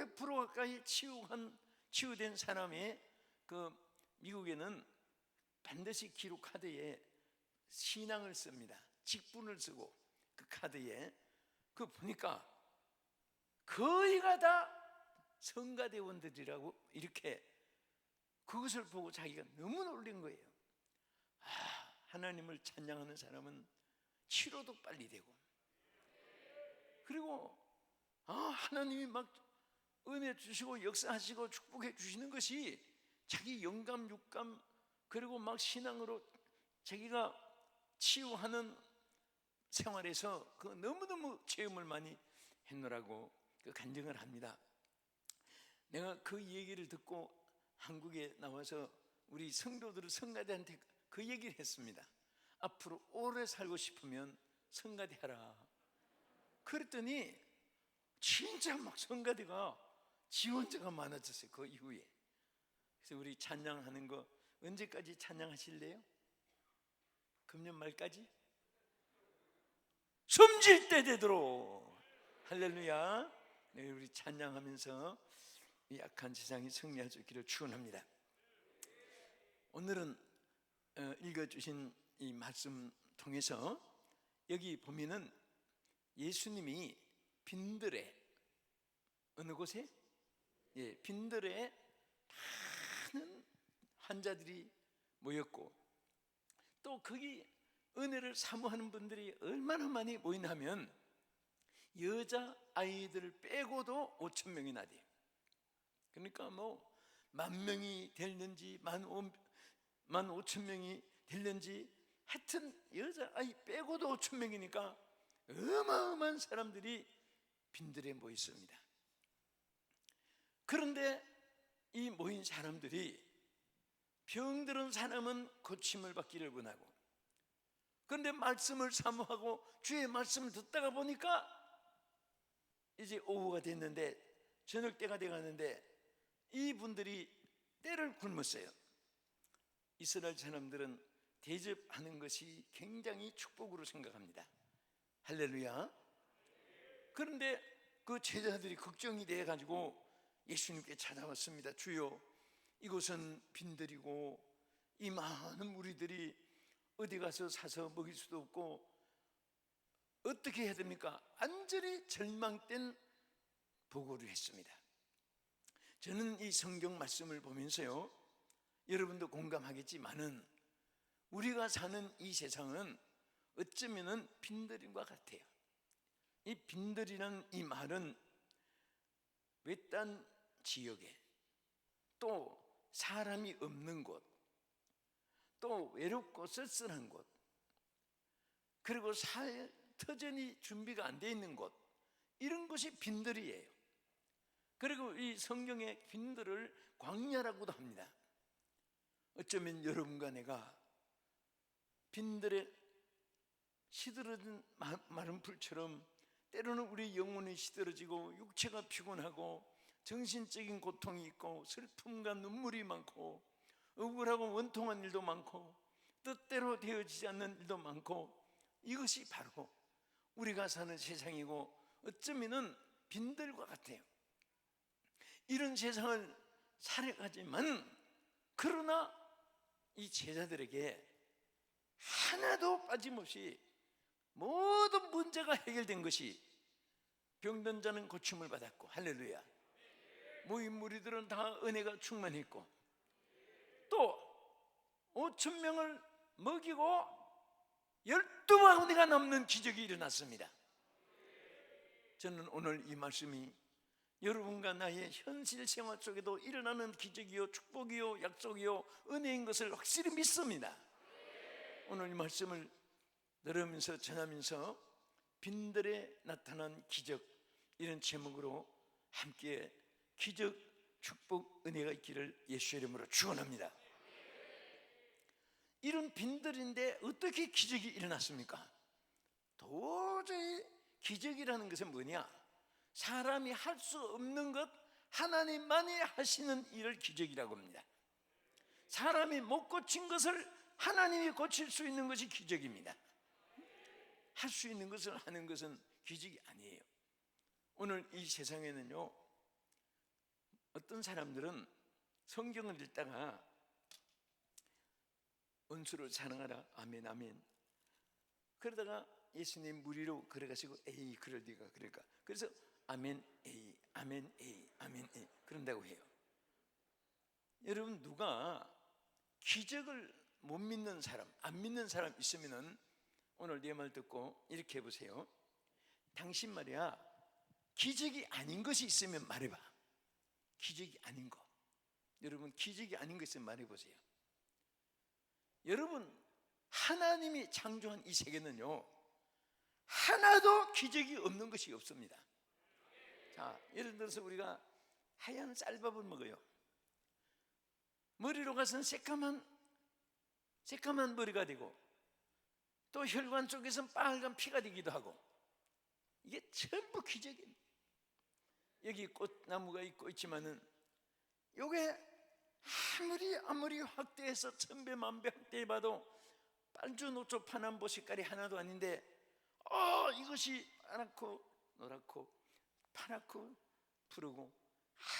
100% 가까이 치유된 사람의 미국에는 반드시 기록 카드에 신앙을 씁니다. 직분을 쓰고 그 카드에 보니까 거의가 다 성가대원들이라고 이렇게 그것을 보고 자기가 너무 놀란 거예요. 하나님을 찬양하는 사람은 치료도 빨리 되고, 그리고 하나님이 막 은혜 주시고 역사하시고 축복해 주시는 것이 자기 영감 육감 그리고 막 신앙으로 자기가 치유하는 생활에서 너무너무 체험을 많이 했노라고 간증을 합니다. 내가 그 얘기를 듣고 한국에 나와서 우리 성도들 성가대한테 그 얘기를 했습니다. 앞으로 오래 살고 싶으면 성가대 하라. 그랬더니 진짜 막 성가대가 지원자가 많아졌어요. 그 이후에. 그래서 우리 찬양하는 거 언제까지 찬양하실래요? 금년 말까지? 숨질 때 되도록. 할렐루야. 네, 우리 찬양하면서 이 약한 세상이 승리할 수 있기를 축원합니다. 오늘은 읽어주신 이 말씀 통해서 여기 보면은 예수님이 빈들에, 어느 곳에? 빈들에 많은 환자들이 모였고, 또 거기 은혜를 사모하는 분들이 얼마나 많이 모이냐면 여자 아이들을 빼고도 5,000명이나 돼요. 그러니까 10,000명이 됐는지 15,000명이 됐는지 하여튼 여자 아이 빼고도 5,000명이니까 어마어마한 사람들이 빈들에 모여 있습니다. 그런데 이 모인 사람들이 병들은 사람은 고침을 받기를 원하고, 그런데 말씀을 사모하고 주의 말씀을 듣다가 보니까 이제 오후가 됐는데 저녁 때가 돼가는데 이분들이 때를 굶었어요. 이스라엘 사람들은 대접하는 것이 굉장히 축복으로 생각합니다. 할렐루야. 그런데 그 제자들이 걱정이 돼가지고 예수님께 찾아왔습니다. 주여, 이곳은 빈들이고 이 많은 무리들이 어디 가서 사서 먹일 수도 없고 어떻게 해야 됩니까? 완전히 절망된 보고를 했습니다. 저는 이 성경 말씀을 보면서요, 여러분도 공감하겠지만은 우리가 사는 이 세상은 어쩌면은 빈들임과 같아요. 이 빈들이라는 이 말은 외딴 지역에, 또 사람이 없는 곳, 또 외롭고 쓸쓸한 곳, 그리고 터전이 준비가 안 돼 있는 곳, 이런 것이 빈들이에요. 그리고 이 성경의 빈들을 광야라고도 합니다. 어쩌면 여러분과 내가 빈들에 시들어진 마른 풀처럼 때로는 우리 영혼이 시들어지고 육체가 피곤하고 정신적인 고통이 있고 슬픔과 눈물이 많고 억울하고 원통한 일도 많고 뜻대로 되어지지 않는 일도 많고, 이것이 바로 우리가 사는 세상이고 어쩌면은 빈들과 같아요. 이런 세상을 살아가지만, 그러나 이 제자들에게 하나도 빠짐없이 모든 문제가 해결된 것이, 병든 자는 고침을 받았고, 할렐루야, 모인 무리들은 다 은혜가 충만했고, 또 5,000명을 먹이고 12바구니가 넘는 기적이 일어났습니다. 저는 오늘 이 말씀이 여러분과 나의 현실 생활 속에도 일어나는 기적이요 축복이요 약속이요 은혜인 것을 확실히 믿습니다. 오늘 이 말씀을 들으면서 전하면서 빈들에 나타난 기적, 이런 제목으로 함께 기적, 축복, 은혜가 있기를 예수의 이름으로 축원합니다. 이런 빈들인데 어떻게 기적이 일어났습니까? 도저히 기적이라는 것은 뭐냐? 사람이 할 수 없는 것, 하나님만이 하시는 일을 기적이라고 합니다. 사람이 못 고친 것을 하나님이 고칠 수 있는 것이 기적입니다. 할 수 있는 것을 하는 것은 기적이 아니에요. 오늘 이 세상에는요, 어떤 사람들은 성경을 읽다가 원수를 사랑하라, 아멘 아멘, 그러다가 예수님 무리로 걸어가시고 에이 그럴 리가 그럴까, 그래서 아멘 에이 아멘 에이 아멘 에이 그런다고 해요. 여러분, 누가 기적을 못 믿는 사람, 안 믿는 사람 있으면은 오늘 내 말 듣고 이렇게 해보세요. 당신 말이야, 기적이 아닌 것이 있으면 말해봐. 기적이 아닌 거, 여러분 기적이 아닌 것 있으면 말해보세요. 여러분, 하나님이 창조한 이 세계는요, 하나도 기적이 없는 것이 없습니다. 자, 예를 들어서 우리가 하얀 쌀밥을 먹어요. 머리로 가서는 새까만 머리가 되고, 또 혈관 쪽에서는 빨간 피가 되기도 하고, 이게 전부 기적입니다. 여기 꽃나무가 있고 있지만은 요게 아무리 확대해서 천배만배 확대해봐도 빨주노초 파남보 색깔이 하나도 아닌데, 이것이 파랗고 노랗고 파랗고 푸르고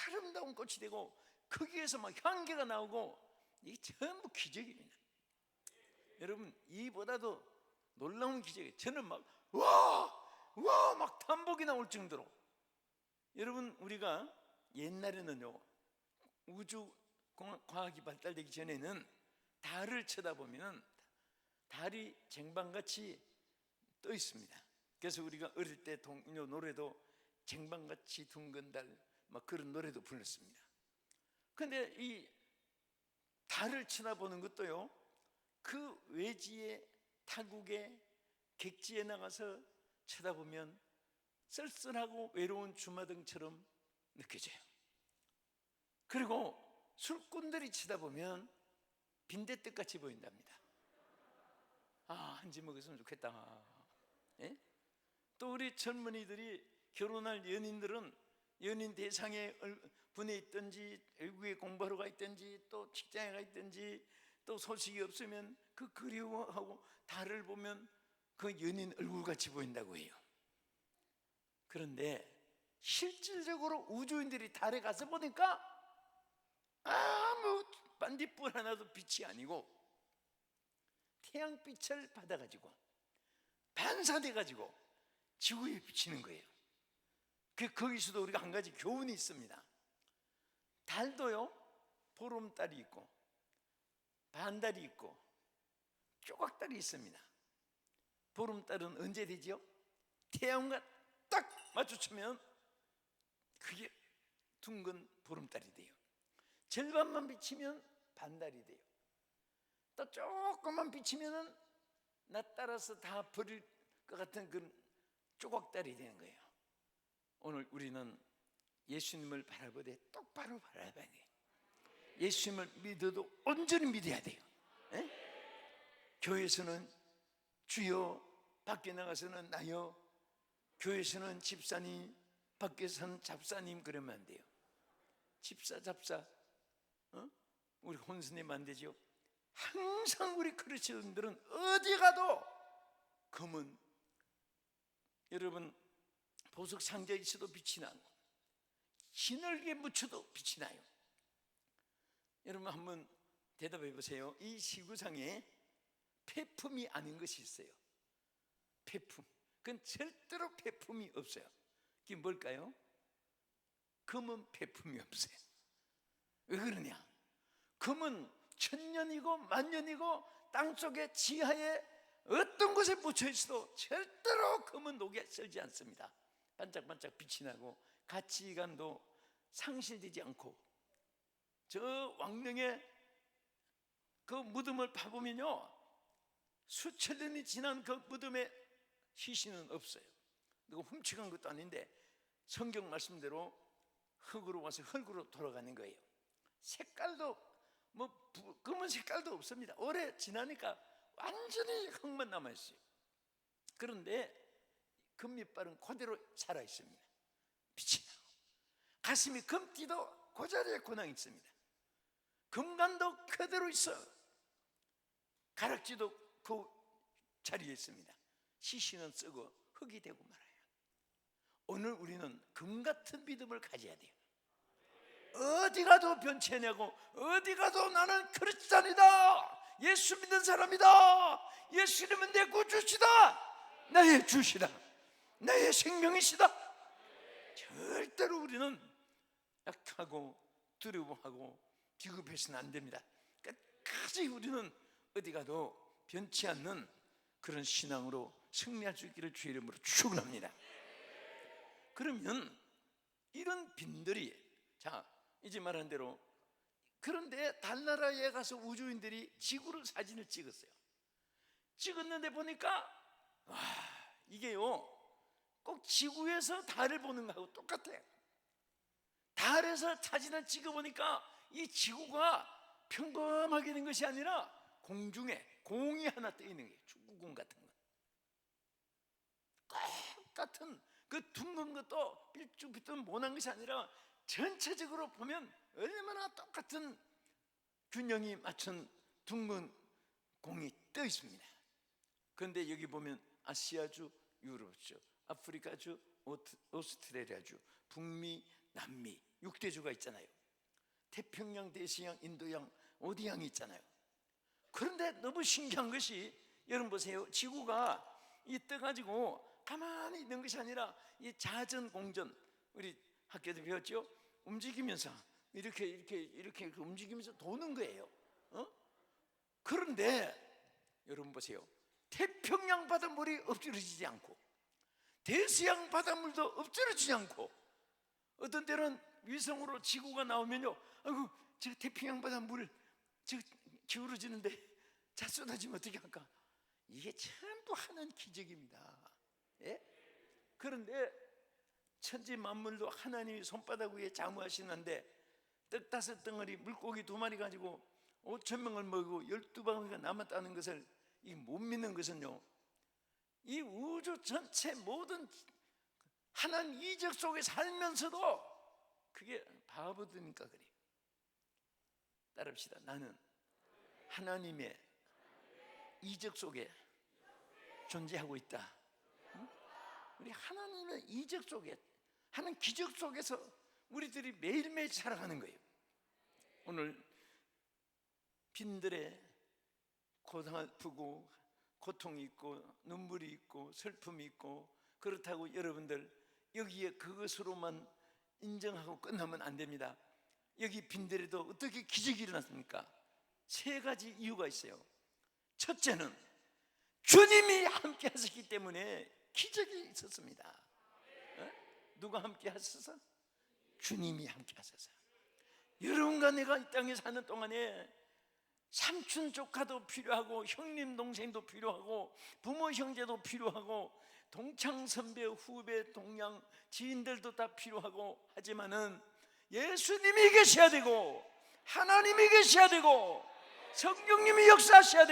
아름다운 꽃이 되고 거기에서 막 향기가 나오고, 이게 전부 기적입니다. 여러분, 이보다도 놀라운 기적이, 저는 막 막 탄복이 나올 정도로. 여러분, 우리가 옛날에는요, 우주 과학이 발달되기 전에는 달을 쳐다보면 달이 쟁반같이 떠 있습니다. 그래서 우리가 어릴 때 동요 노래도 쟁반같이 둥근 달, 막 그런 노래도 불렀습니다. 근데 이 달을 쳐다보는 것도요, 그 외지의 타국의 객지에 나가서 쳐다보면 쓸쓸하고 외로운 주마등처럼 느껴져요. 그리고 술꾼들이 쳐다보면 빈대떡같이 보인답니다. 한 집 먹었으면 좋겠다. 예? 또 우리 젊은이들이 결혼할 연인들은 연인 대상에 분에 있든지 외국에 공부하러 가 있든지 또 직장에 가 있든지 또 소식이 없으면 그 그리워하고 달을 보면 그 연인 얼굴같이 보인다고 해요. 그런데 실질적으로 우주인들이 달에 가서 보니까 아무 반딧불 하나도 빛이 아니고 태양빛을 받아가지고 반사돼가지고 지구에 비치는 거예요. 거기서도 우리가 한 가지 교훈이 있습니다. 달도요, 보름달이 있고 반달이 있고 조각달이 있습니다. 보름달은 언제 되죠? 태양과 딱 마주치면 그게 둥근 보름달이 돼요. 절반만 비치면 반달이 돼요. 또 조금만 비치면 나 따라서 다 버릴 것 같은 그 조각달이 되는 거예요. 오늘 우리는 예수님을 바라보되 똑바로 바라봐야 돼요. 예수님을 믿어도 온전히 믿어야 돼요. 에? 교회에서는 주여, 밖에 나가서는 나여, 교회에서는 집사님, 밖에서는 잡사님, 그러면 안 돼요. 집사, 잡사, 우리 혼수님 안 되죠. 항상 우리 크리스천들은 어디 가도 검은, 여러분 보석 상자에 있어도 빛이 나고 진흙에 묻혀도 빛이 나요. 여러분 한번 대답해 보세요. 이 지구상에 폐품이 아닌 것이 있어요. 폐품, 그건 절대로 폐품이 없어요. 그게 뭘까요? 금은 폐품이 없어요. 왜 그러냐? 금은 천년이고 만년이고 땅속에 지하에 어떤 곳에 묻혀 있어도 절대로 금은 녹에 썰지 않습니다. 반짝반짝 빛이 나고 가치관도 상실되지 않고, 저 왕릉의 그 무덤을 파보면요, 수천 년이 지난 그 무덤에 시신은 없어요. 누가 훔쳐간 것도 아닌데 성경 말씀대로 흙으로 와서 흙으로 돌아가는 거예요. 색깔도 검은 색깔도 없습니다. 오래 지나니까 완전히 흙만 남아있어요. 그런데 금밑발은 그대로 살아있습니다. 빛이 나고 가슴이 금띠도 그 자리에 고낭이 있습니다. 금관도 그대로 있어요. 가락지도 그 자리에 있습니다. 시신은 썩어 흙이 되고 말아요. 오늘 우리는 금 같은 믿음을 가져야 돼요. 어디 가도 변치하냐고, 어디 가도 나는 크리스찬이다, 예수 믿는 사람이다, 예수님은 내 구주시다, 나의 주시다, 나의 생명이시다. 절대로 우리는 약하고 두려워하고 비급해서는 안 됩니다. 끝까지 우리는 어디 가도 변치 않는 그런 신앙으로 승리할 수 있기를 주의 이름으로 축원합니다. 그러면 이런 빈들이, 자 이제 말한 대로, 그런데 달나라에 가서 우주인들이 지구를 사진을 찍었어요. 찍었는데 보니까 와, 이게요 꼭 지구에서 달을 보는 거하고 똑같아요. 달에서 사진을 찍어보니까 이 지구가 평범하게 된 것이 아니라 공중에 공이 하나 떠 있는 거예요. 축구공 같은 거. 똑같은 그 둥근 것도 삐뚤삐뚤 모난 것이 아니라 전체적으로 보면 얼마나 똑같은 균형이 맞춘 둥근 공이 떠 있습니다. 그런데 여기 보면 아시아주, 유럽주, 아프리카주, 오스트레일리아주, 북미, 남미 6대주가 있잖아요. 태평양, 대서양, 인도양, 오디양이 있잖아요. 그런데 너무 신기한 것이, 여러분 보세요. 지구가 이 떠가지고 가만히 있는 것이 아니라 이 자전 공전, 우리 학교에도 배웠죠? 움직이면서 이렇게 움직이면서 도는 거예요. 그런데 여러분 보세요. 태평양 바닷물이 엎질러지지 않고 대서양 바닷물도 엎질러지지 않고, 어떤 때는 위성으로 지구가 나오면요, 아이고 저 태평양 바닷물 저 기울어지는데 자 쏟아지면 어떻게 할까? 이게 전부 하나님 기적입니다. 예? 그런데 천지 만물도 하나님이 손바닥 위에 자무하시는데 떡 5덩어리 물고기 2마리 가지고 5,000명을 먹이고 12방울이가 남았다는 것을 못 믿는 것은요, 이 우주 전체 모든 하나님 이적 속에 살면서도 그게 바보들이니까 그래요. 따릅시다. 나는 하나님의 이적 속에 존재하고 있다. 우리 하나님의 이적 속에, 하나님 기적 속에서 우리들이 매일매일 살아가는 거예요. 오늘 빈들에 고통 아프고 고통이 있고 눈물이 있고 슬픔이 있고, 그렇다고 여러분들 여기에 그것으로만 인정하고 끝나면 안 됩니다. 여기 빈들에도 어떻게 기적이 일어났습니까? 3가지 이유가 있어요. 첫째는 주님이 함께 하셨기 때문에 기적이 있었습니다. 누가 함께 하셔서? 주님이 함께 하셔서. 여러분과 내가 이 땅에 사는 동안에 삼촌 조카도 필요하고 형님 동생도 필요하고 부모 형제도 필요하고 동창 선배 후배 동양 지인들도 다 필요하고, 하지만은 예수님이 계셔야 되고 하나님이 계셔야 되고 성령님이 역사하셔야 되고